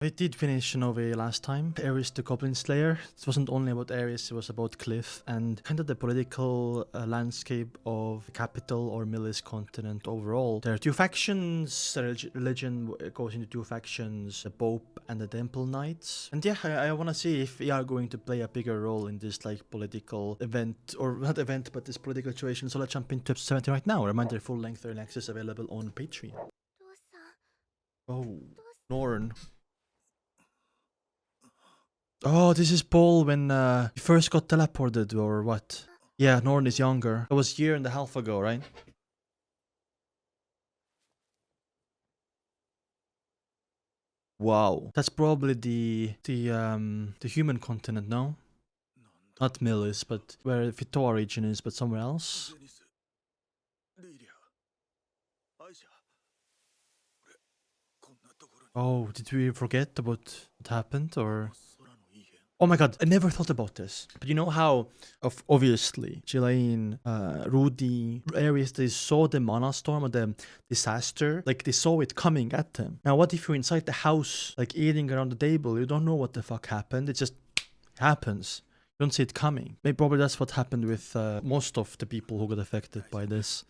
I did finish Nove last time, Ares the Goblin Slayer. It wasn't only about Ares, it was about Cliff and kind of the political landscape of the capital or Millis continent overall. There are two factions, religion goes into two factions, the Pope and the Temple Knights. And yeah, I want to see if we are going to play a bigger role in this like political event, or not event, but this political situation. So let's jump into episode 70 right now. Reminder, full-length early access available on Patreon. Oh, Norn. Oh, this is Paul when he first got teleported, or what? Yeah, Norn is younger. That was a year and a half ago, right? Wow. That's probably the human continent, no? Not Millis, but where Vitoa region is, but somewhere else. Oh, did we forget about what happened, or? Oh my god, I never thought about this. But you know how, obviously, Chilean, Rudy, Ares, they saw the mana storm or the disaster, like they saw it coming at them. Now what if you're inside the house, like eating around the table, you don't know what the fuck happened, it just happens. You don't see it coming. Maybe probably that's what happened with most of the people who got affected by this.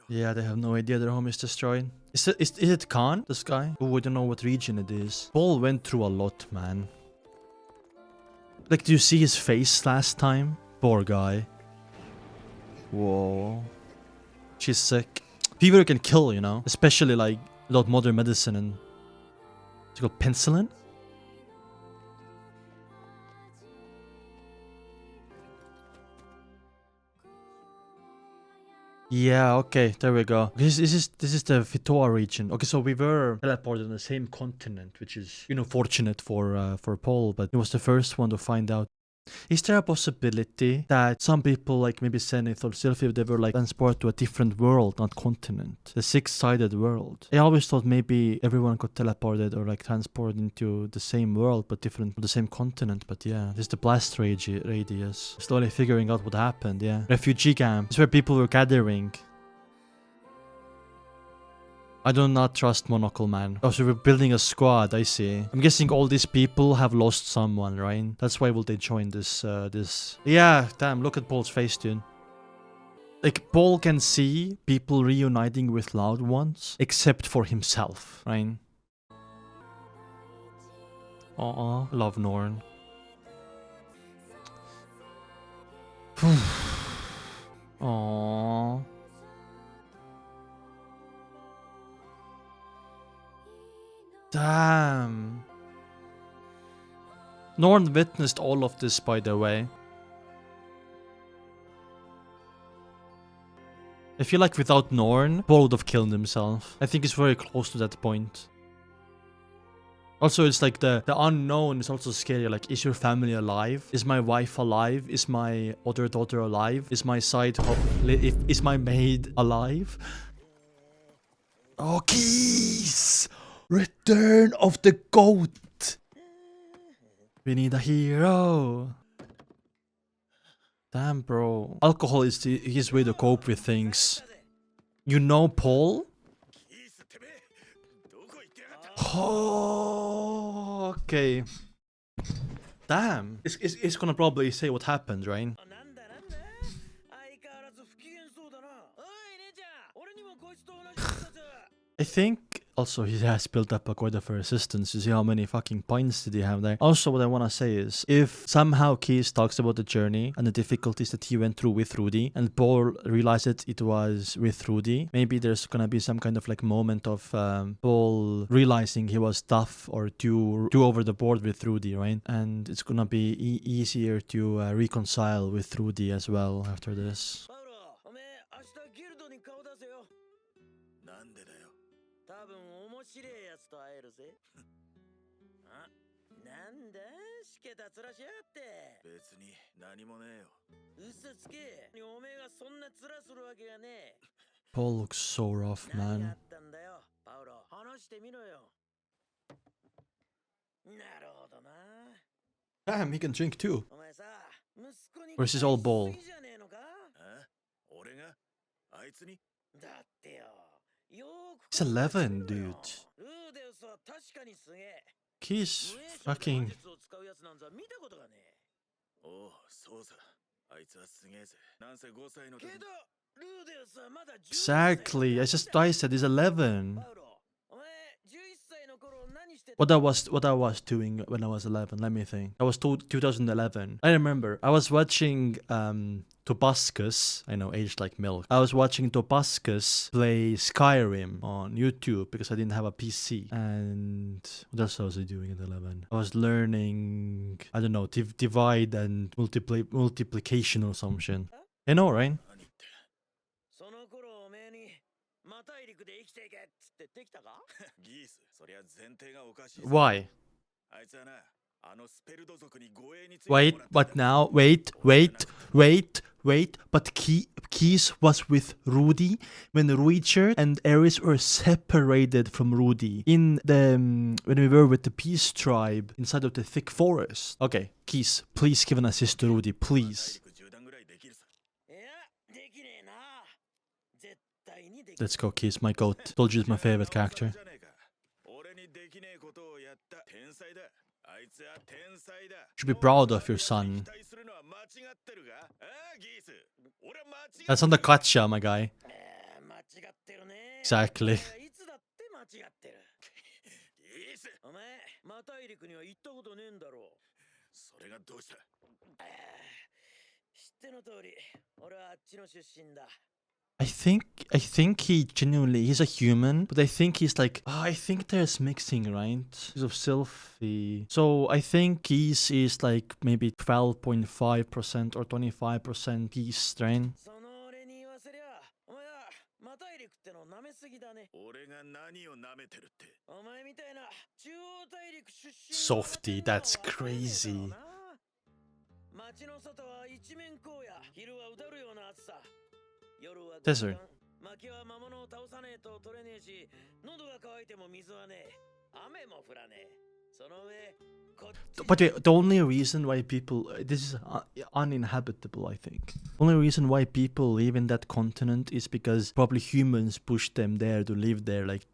Yeah, they have no idea their home is destroyed. Is it Khan, this guy? Oh, I don't know what region it is. Paul went through a lot, man. Like, do you see his face last time? Poor guy. Whoa. She's sick. Fever can kill, you know? Especially, like, without modern medicine and... It's called penicillin? Yeah, okay, there we go. This is the Vitoa region. Okay, so we were teleported on the same continent, which is, you know, fortunate for Paul, but he was the first one to find out. Is there a possibility that some people, like maybe Zenith or Sylphie, they were like transported to a different world, not continent, the six-sided world? I always thought maybe everyone got teleported or like transported into the same world, but different, the same continent. But yeah, this is the blast radius. Slowly figuring out what happened. Yeah, refugee camp. It's where people were gathering. I do not trust Monocle Man. Oh, so we're building a squad, I see. I'm guessing all these people have lost someone, right? That's why will they join this, Yeah, damn, look at Paul's face, dude. Like, Paul can see people reuniting with loved ones, except for himself, right? Love Norn. Aww. Damn. Norn witnessed all of this, by the way. I feel like without Norn, Paul would have killed himself. I think it's very close to that point. Also, it's like the unknown is also scary. Like, is your family alive? Is my wife alive? Is my other daughter alive? Is my is my maid alive? Oh, Geese! Return of the goat! We need a hero. Damn, bro. Alcohol is his way to cope with things. You know Paul? Oh, okay. Damn. It's gonna probably say what happened, right? I think also he has built up a quite of a resistance. You see how many fucking points did he have there. Also, what I want to say is, if somehow Geese talks about the journey and the difficulties that he went through with Rudy, and Paul realized it was with Rudy, maybe there's gonna be some kind of like moment of Paul realizing he was tough or too over the board with Rudy, right? And it's gonna be easier to reconcile with Rudy as well after this. Paul looks so rough, man. Damn, he can drink too. Or is this all ball? He's 11, dude. Geese fucking... Exactly. I said he's 11. What I was doing when I was 11, let me think. I was 2011. I remember. I was watching Tobuscus, I know, aged like milk. I was watching Tobuscus play Skyrim on YouTube because I didn't have a PC. And what else was I doing at 11? I was learning, I don't know, divide and multiplication or some shit. You know, right? Why? Wait, but now, wait. But Geese was with Rudy when Richard and Ares were separated from Rudy in the when we were with the Peace Tribe inside of the thick forest. Okay, Geese, please give an assist to Rudy, please. Let's go, Geese, my goat. Told you he's my favorite character. Should be proud of your son. That's on the Katcha, my guy. Exactly. I think he genuinely, he's a human, but I think he's like, I think there's mixing, right? Because of Sylphie. So I think Geese is like maybe 12.5% or 25% Geese strain. Softy, that's crazy. Desert. But the only reason why people... This is uninhabitable, I think. The only reason why people live in that continent is because probably humans pushed them there to live there. Like,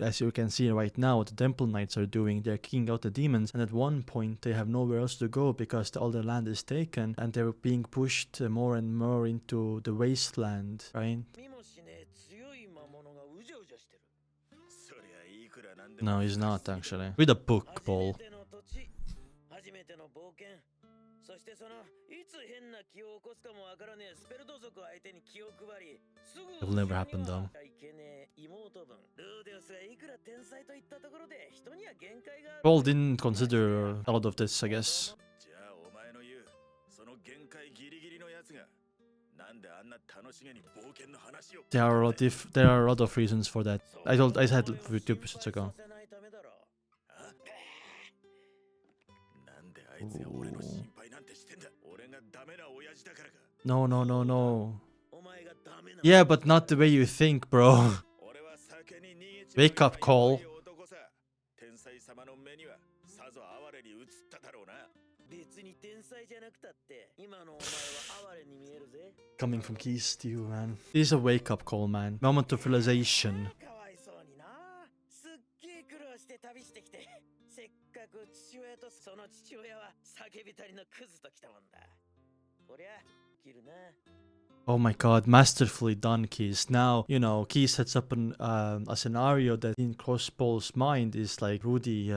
as you can see right now, what the Temple Knights are doing. They're kicking out the demons. And at one point, they have nowhere else to go because all their land is taken. And they're being pushed more and more into the wasteland, right? No, he's not, actually. Read a book, Paul. It will never happen, though. Paul didn't consider a lot of this, I guess. There are a lot of reasons for that. I said 2 episodes ago. Ooh. No. Yeah, but not the way you think, bro. Wake up call. Coming from Geese to you, man. This is a wake up call, man. Moment of realization. Oh my god, masterfully done, Geese. Now, you know, Geese sets up a scenario that in cross Paul's mind is like Rudy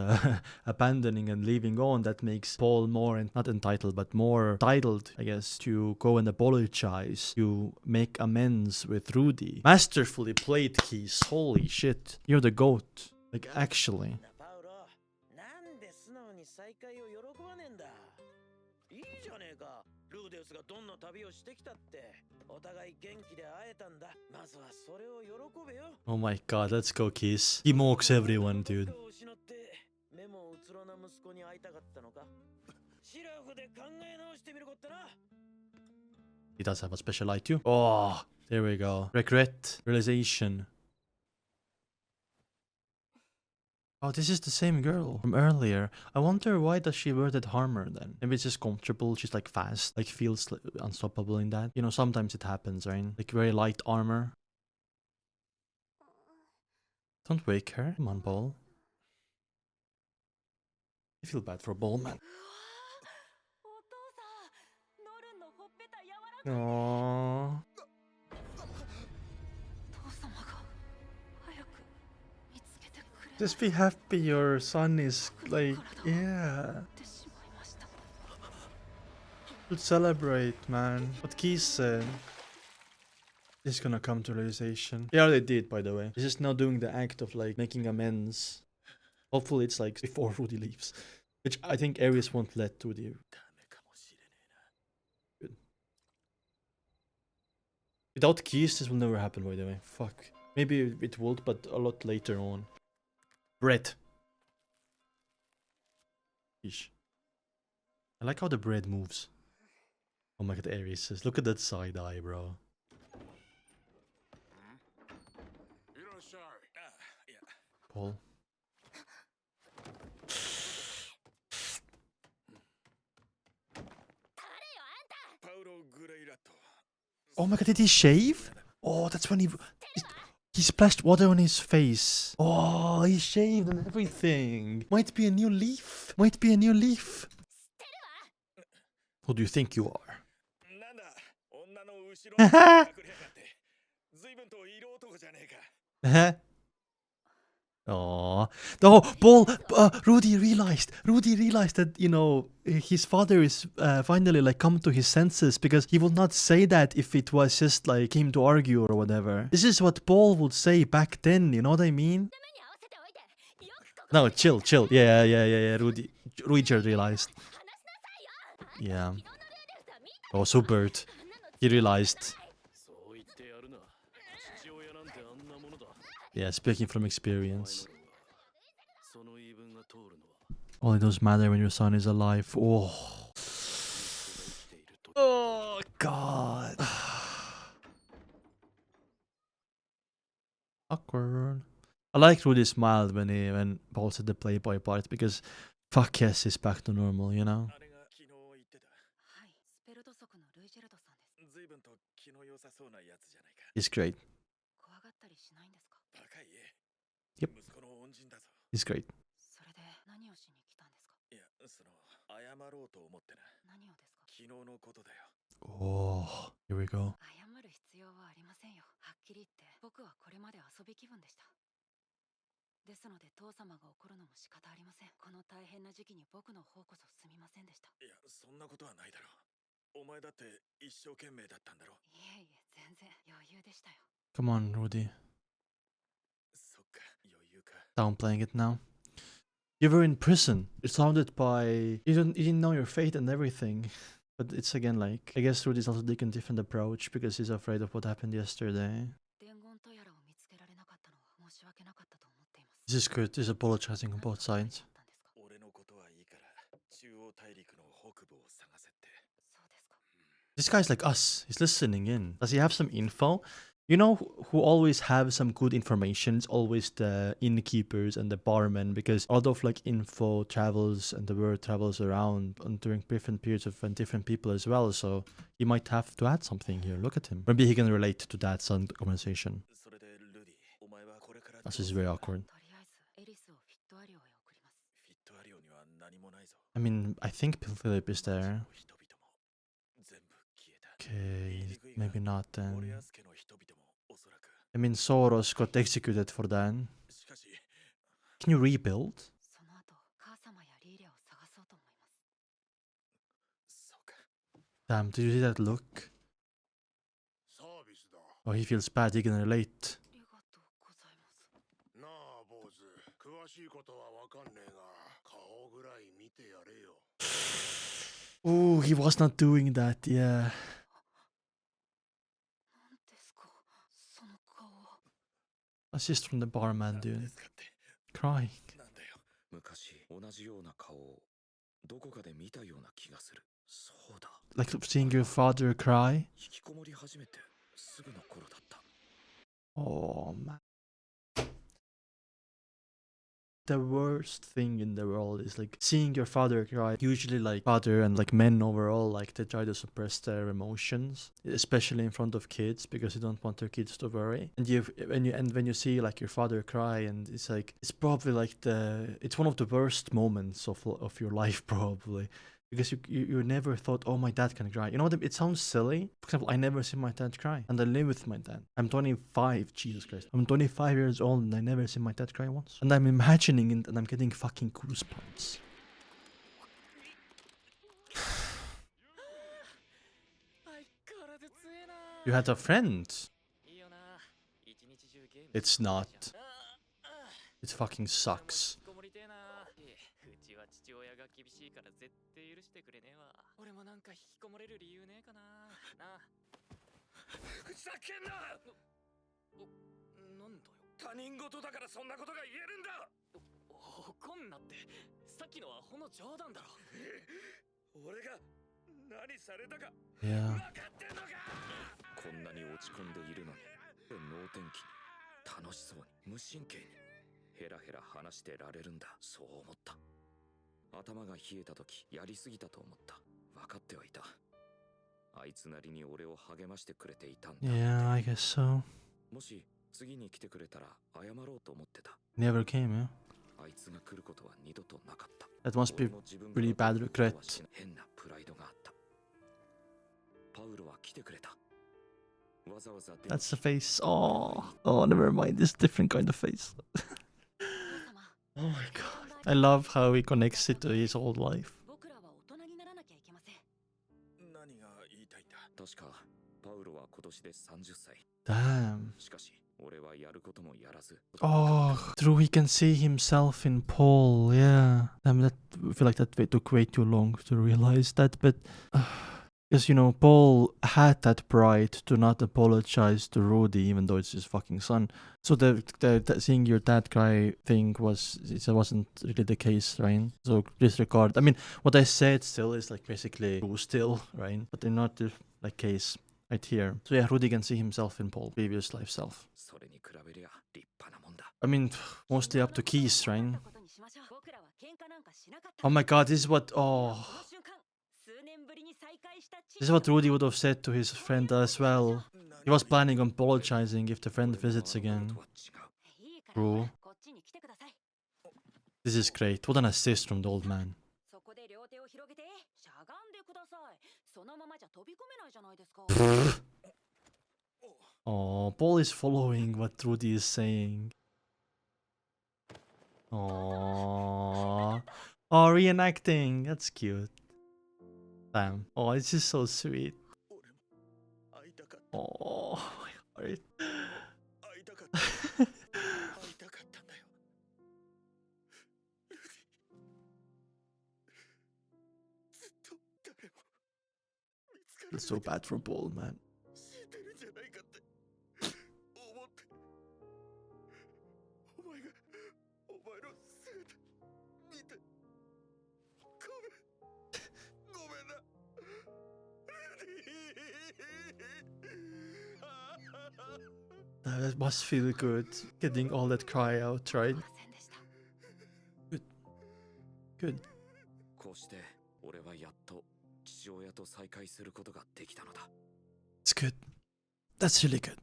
abandoning and leaving on. That makes Paul more, not entitled, but more titled, I guess, to go and apologize, to make amends with Rudy. Masterfully played, Geese. Holy shit. You're the GOAT. Like, actually. Oh my god, let's go, Geese. He mocks everyone, dude. He does have a special eye too. Oh, there we go. Regret, realization. Oh, this is the same girl from earlier. I wonder why does she wear that armor then? Maybe it's just comfortable. She's like fast, like feels unstoppable in that. You know, sometimes it happens, right? Like very light armor. Don't wake her. Come on, Paul. I feel bad for Ball, man. Aww. Just be happy your son is like, yeah. Should celebrate, man. What Geese said. He's gonna come to realization. Yeah, they did, by the way. He's just now doing the act of like making amends. Hopefully it's like before Rudy leaves. Which I think Aries won't let Rudy. Good. Without Geese, this will never happen, by the way. Fuck. Maybe it would, but a lot later on. Bread. Yeesh. I like how the bread moves. Oh my god, Aries says, look at that side eye, bro. Paul. Oh my god, did he shave? Oh, that's when he splashed water on his face. Oh, he shaved and everything. Might be a new leaf. Might be a new leaf. Who do you think you are? Oh, no, Paul, Rudy realized that, you know, his father is finally like come to his senses, because he would not say that if it was just like him to argue or whatever. This is what Paul would say back then, you know what I mean? No, chill. Yeah, Rudy just realized. Yeah. Oh, so Bert. He realized. Yeah, speaking from experience. All it does matter when your son is alive. Oh. Oh, God. Awkward. I like Rudy smiled when Paul said the Playboy part, because fuck yes, he's back to normal, you know? He's great. Yep. He's great. Oh, here we go. Come on, Rudy. Downplaying it now. You were in prison. You're surrounded by... You didn't know your fate and everything. But it's again like... I guess Rudy's also taking a different approach because he's afraid of what happened yesterday. This is good. He's apologizing on both sides. This guy's like us. He's listening in. Does he have some info? You know who always have some good information? It's always the innkeepers and the barmen, because a lot of like info travels and the word travels around during different periods of and different people as well. So he might have to add something here. Look at him. Maybe he can relate to that son conversation. This is very awkward. I mean, I think Philip is there. Okay, maybe not then. I mean, Soros got executed for that. Can you rebuild? Damn, did you see that look? Oh, he feels bad, he can relate. Ooh, he was not doing that, yeah. That's just from the barman, dude. Crying. Like seeing your father cry? Oh, man. the worst thing in the world is like seeing your father cry. Usually like father and like men overall, like they try to suppress their emotions, especially in front of kids, because they don't want their kids to worry. And when you see like your father cry, and it's like, it's probably like it's one of the worst moments of your life probably. Because you never thought, oh, my dad can cry. You know what? It sounds silly. For example, I never see my dad cry. And I live with my dad. I'm 25. Jesus Christ. I'm 25 years old and I never see my dad cry once. And I'm imagining it and I'm getting fucking goosebumps. You had a friend. It's not. It fucking sucks. Yeah. こんなに落ち込んでいるのに能天気に楽しそうに無神経にヘラヘラ話してられるんだそう思った頭が冷えた時やりすぎたと思った分かってはいたあいつなりに俺を励ましてくれていたんだ Yeah, I guess so. もし次に来てくれたら謝ろうと思ってた Never came, yeah? あいつが来ることは二度となかった That must be really bad regret. 変なプライドがあったパウロは来てくれた That's the face. Oh, never mind. This different kind of face. Oh my god. I love how he connects it to his old life. 何が言いたいんだ確かパウロは今年で30歳 Damn. しかし俺はやることもやらず Oh, true. He can see himself in Paul. Yeah. Damn, I feel like that took way too long to realize that, but. Because, you know, Paul had that pride to not apologize to Rudy, even though it's his fucking son. So the seeing your dad cry thing wasn't really the case, right? So disregard. I mean, what I said still is like basically true still, right? But in not the like case right here. So yeah, Rudy can see himself in Paul, previous life self. I mean, mostly up to Geese, right? Oh my god, this is what... Oh... This is what Rudy would have said to his friend as well. He was planning on apologizing if the friend visits again. Bro. This is great. What an assist from the old man. Oh, Paul is following what Rudy is saying. Oh, reenacting. That's cute. Damn. Oh, it's just so sweet. Oh, my heart. It's so bad for Paul, man. That must feel good, getting all that cry out, right? Good. Good. It's good. That's really good.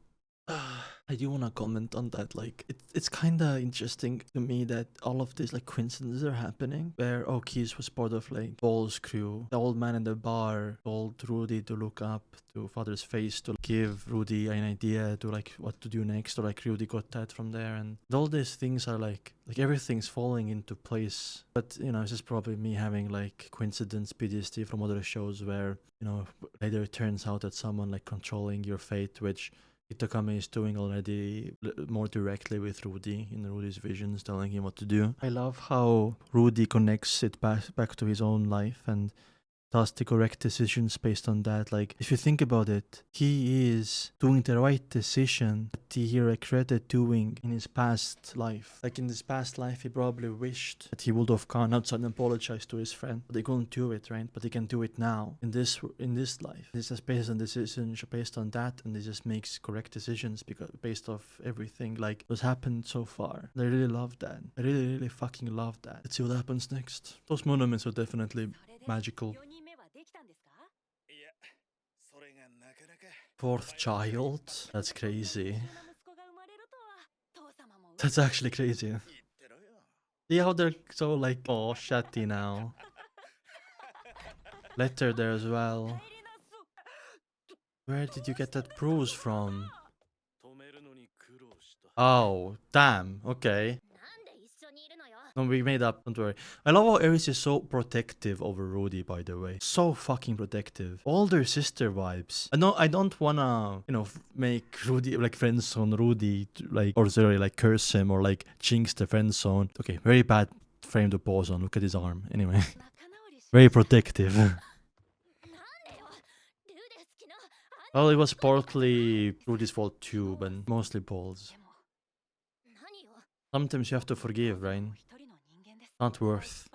I do want to comment on that. Like, it's kind of interesting to me that all of these like coincidences are happening. Where Geese was part of like Paul's crew. The old man in the bar told Rudy to look up to father's face to give Rudy an idea to like what to do next. Or like Rudy got that from there, and all these things are like everything's falling into place. But you know, it's just probably me having like coincidence PTSD from other shows where, you know, later it turns out that someone like controlling your fate, which Itakami is doing already more directly with Rudy in Rudy's visions, telling him what to do. I love how Rudy connects it back to his own life, and does the correct decisions based on that. Like, if you think about it, he is doing the right decision that he regretted doing in his past life. Like, in his past life, he probably wished that he would have gone outside and apologized to his friend, but he couldn't do it, right? But he can do it now in this life. This is based on decisions based on that, and he just makes correct decisions because based off everything like what's happened so far. I really love that. I really fucking love that. Let's see what happens next. Those monuments are definitely magical. Fourth child? That's crazy. That's actually crazy. See how they're so like, oh, shatty now. Letter there as well. Where did you get that bruise from? Oh, damn. Okay. No, we made up, don't worry. I love how Ares is so protective over Rudy, by the way. So fucking protective. All their sister vibes. I don't wanna, you know, make Rudy, like, friend zone Rudy, like, or sorry, like, curse him or, like, jinx the friend zone. Okay, very bad frame to pause on. Look at his arm. Anyway. Very protective. Well, it was partly Rudy's fault too, but mostly Paul's. Sometimes you have to forgive, right? Not worth.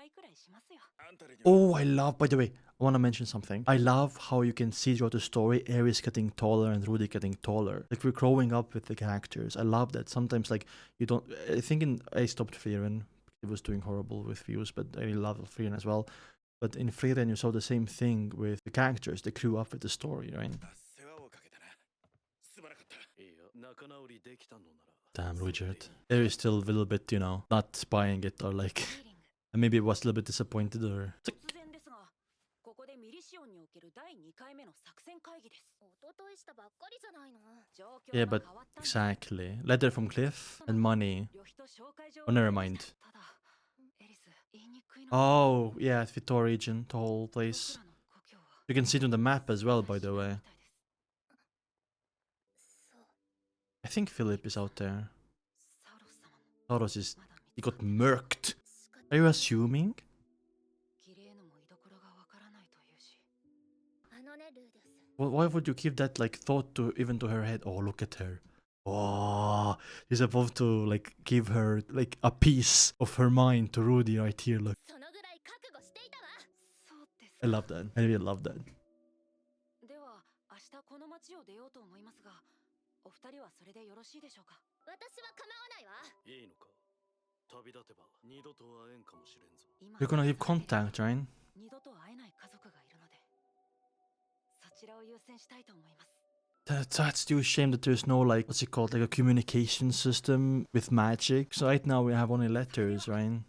Oh, I love, by the way, I want to mention something. I love how you can see throughout the story Ares getting taller and Rudy getting taller. Like, we're growing up with the characters. I love that. Sometimes, like, you don't... I think I stopped Frieren. It was doing horrible with views, but I really love Frieren as well. But in Frieren, you saw the same thing with the characters. They grew up with the story, right? Damn, Richard. There is still a little bit, you know, not buying it or like... maybe was a little bit disappointed or... Yeah, but exactly. Letter from Cliff and money. Oh, never mind. Oh, yeah, Vitor region, the whole place. You can see it on the map as well, by the way. I think Philip is out there. Sauros is... he got murked. Are you assuming? Well, why would you give that, like, thought to even to her head? Oh, look at her. Oh, he's about to, like, give her, like, a piece of her mind to Rudy right here, look. I love that. I really love that. You're gonna keep contact, right? That's too shame that there's no, like, what's it called, like a communication system with magic. So right now we have only letters, right?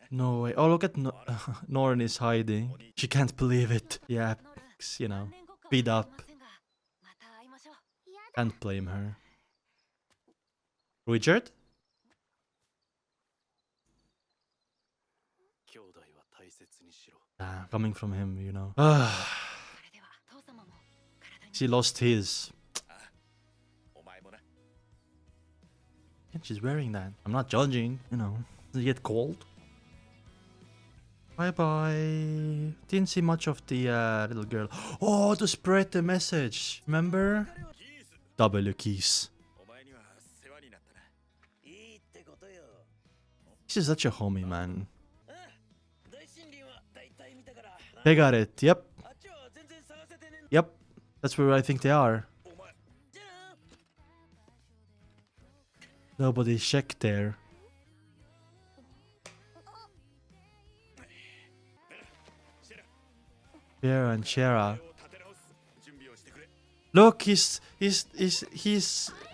No way. Oh, look at Norn is hiding. She can't believe it. Yeah, you know, beat up. Can't blame her. Richard? Coming from him, you know. She lost his. And she's wearing that. I'm not judging, you know. Does it get cold? Bye bye. Didn't see much of the little girl. Oh, to spread the message. Remember? Geese. She's such a homie, man. They got it. Yep. Yep. That's where I think they are. Nobody's checked there. Shera and Shera. Look, he's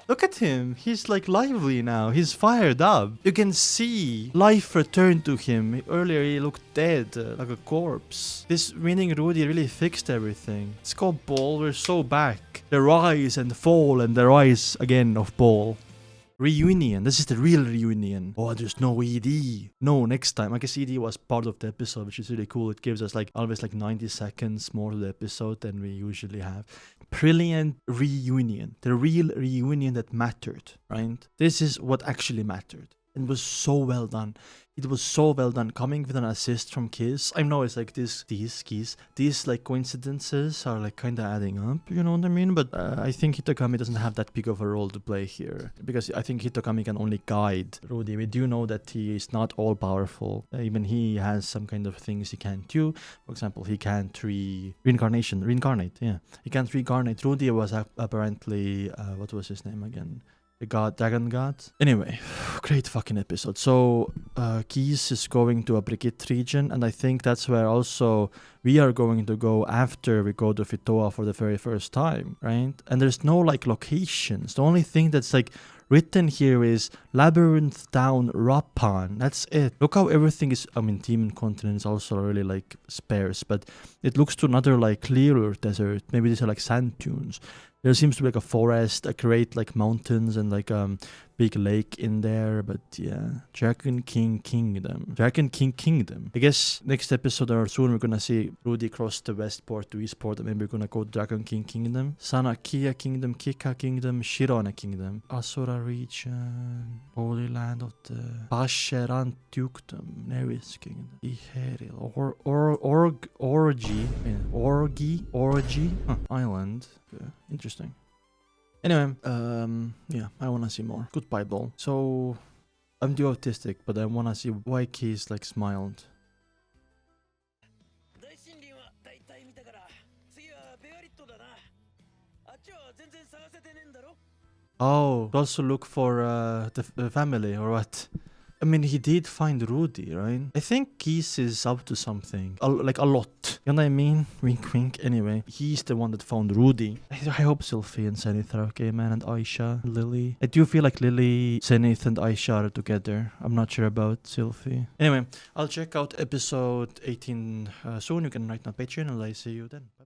look at him. He's like lively now. He's fired up. You can see life return to him. Earlier he looked dead, like a corpse. This meaning Rudy really fixed everything. Let's go, Paul. We're so back. The rise and fall and the rise again of Paul. Reunion. This is the real reunion. Oh, there's no ED. No, next time. I guess ED was part of the episode, which is really cool. It gives us like always like 90 seconds more to the episode than we usually have. Brilliant reunion. The real reunion that mattered, right? This is what actually mattered. It was so well done. It was so well done. Coming with an assist from Kiss. I know it's like these like coincidences are like kind of adding up, you know what I mean? But I think Hitokami doesn't have that big of a role to play here, because I think Hitokami can only guide Rudy. We do know that he is not all powerful. Even he has some kind of things he can't do. For example, he can't reincarnate. Yeah, he can't reincarnate. Rudy was apparently what was his name again? The god, dragon god. Anyway, great fucking episode. So, Geese is going to a Brigitte region, and I think that's where also we are going to go after we go to Fitoa for the very first time, right? And there's no like locations. The only thing that's like written here is Labyrinth Town Rappan. That's it. Look how everything is. I mean, Demon Continent is also really like sparse, but it looks to another like clearer desert. Maybe these are like sand dunes. There seems to be like a forest, a great like mountains, and like big lake in there. But yeah, Dragon King Kingdom. I guess next episode or soon we're gonna see Rudy cross the Westport to Eastport, and maybe we're gonna go to Dragon King Kingdom, Sanakia Kingdom, Kika Kingdom, Shirone Kingdom, Asura region, Holy Land of the Basheran Dukedom, Neris Kingdom, Iheril, Orgy Island. Yeah, interesting. Anyway, yeah, I wanna see more. Goodbye, Ball. So, I'm too autistic, but I wanna see why Keys like smiled. Oh, also look for the family or what? I mean, he did find Rudy, right? I think Geese is up to something. Like a lot. You know what I mean? Wink, wink. Anyway, he's the one that found Rudy. I hope Sylphie and Zenith are okay, man. And Aisha, Lily. I do feel like Lily, Zenith, and Aisha are together. I'm not sure about Sylphie. Anyway, I'll check out episode 18 soon. You can write on Patreon, and I see you then. Bye.